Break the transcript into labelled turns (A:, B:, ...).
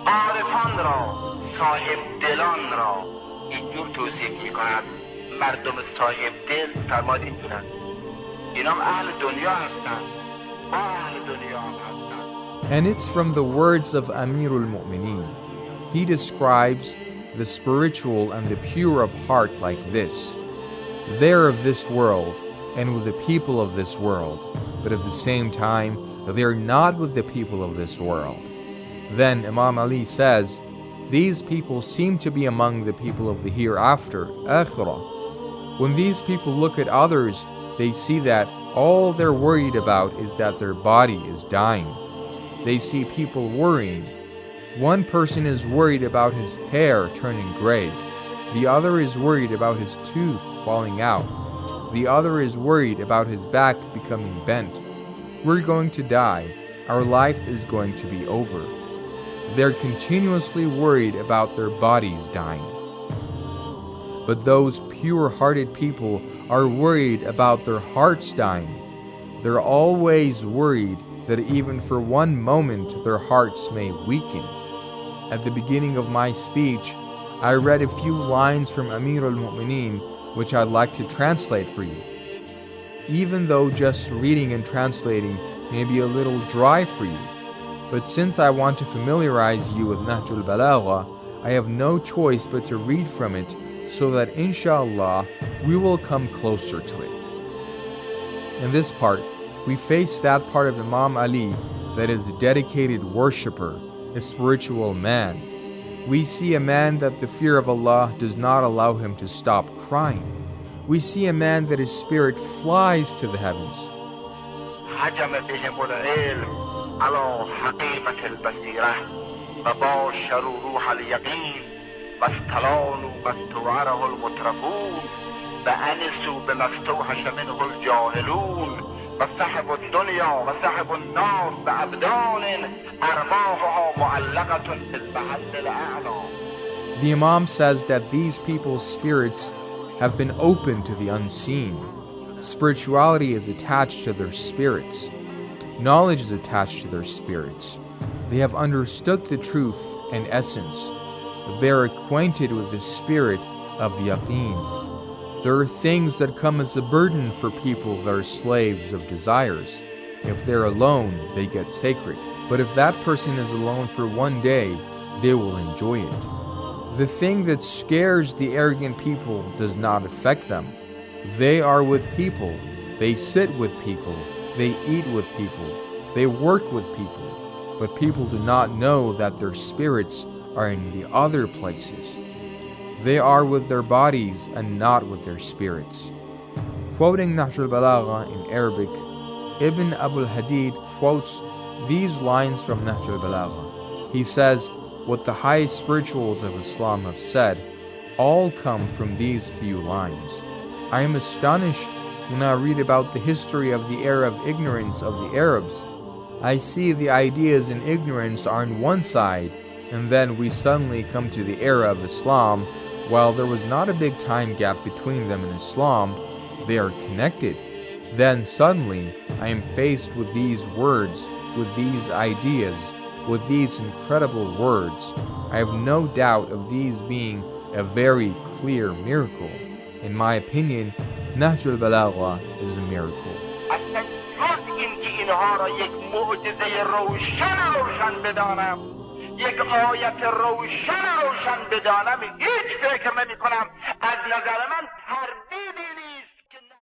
A: عارفان را، صاحب دلان را اینجور توصیف میکند. مردم صاحب دل فرماد اینجورن، اینام اهل دنیا هستن، ما اهل دنیا هستن.
B: And it's from the words of Amir al-Momenin. He describes the spiritual and the pure of heart like this: they are of this world and with the people of this world, but at the same time they are not with the people of this world. Then Imam Ali says, these people seem to be among the people of the hereafter, akhirat. When these people look at others, they see that all they're worried about is that their body is dying. They see people worrying. One person is worried about his hair turning gray. The other is worried about his tooth falling out. The other is worried about his back becoming bent. We're going to die. Our life is going to be over. They're continuously worried about their bodies dying. But those pure-hearted people are worried about their hearts dying. They're always worried that even for one moment their hearts may weaken. At the beginning of my speech, I read a few lines from Amir al-Momenin which I'd like to translate for you. Even though just reading and translating may be a little dry for you, but since I want to familiarize you with Nahjul Balagha, I have no choice but to read from it so that inshallah we will come closer to it. In this part, we face that part of Imam Ali that is a dedicated worshipper, a spiritual man. We see a man that the fear of Allah does not allow him to stop crying. We see a man that his spirit flies to the heavens.
A: حجم بهم العلم على حقيقة البصيرة وباشروا روح اليقين واستلانوا ما استوعره المترفون وأنسوا بما استوحش منه الجاهلون وصاحب الدنيا وصاحب النار بأبدان أرواحها معلقة بالمحل الأعلى.
B: The Imam says that these people's spirits have been open to the unseen. Spirituality is attached to their spirits. Knowledge is attached to their spirits. They have understood the truth and essence. They are acquainted with the spirit of yagheen. There are things that come as a burden for people that are slaves of desires. If they're alone, they get sacred. But if that person is alone for one day, they will enjoy it. The thing that scares the arrogant people does not affect them. They are with people. They sit with people. They eat with people. They work with people. But people do not know that their spirits are in the other places. They are with their bodies and not with their spirits. Quoting Nahjul Balagha in Arabic, Ibn Abu Hadid quotes these lines from Nahjul Balagha. He says, what the highest spirituals of Islam have said all come from these few lines. I am astonished when I read about the history of the era of ignorance of the Arabs. I see the ideas in ignorance are on one side, and then we suddenly come to the era of Islam. While there was not a big time gap between them and Islam, they are connected. Then suddenly I am faced with these words, with these ideas, with these incredible words. I have no doubt of these being a very clear miracle. In my opinion, Nahjul Balagha is a miracle.
A: یک آیت روشن بدانم هیچ فکر نمی کنم. از نظر من هر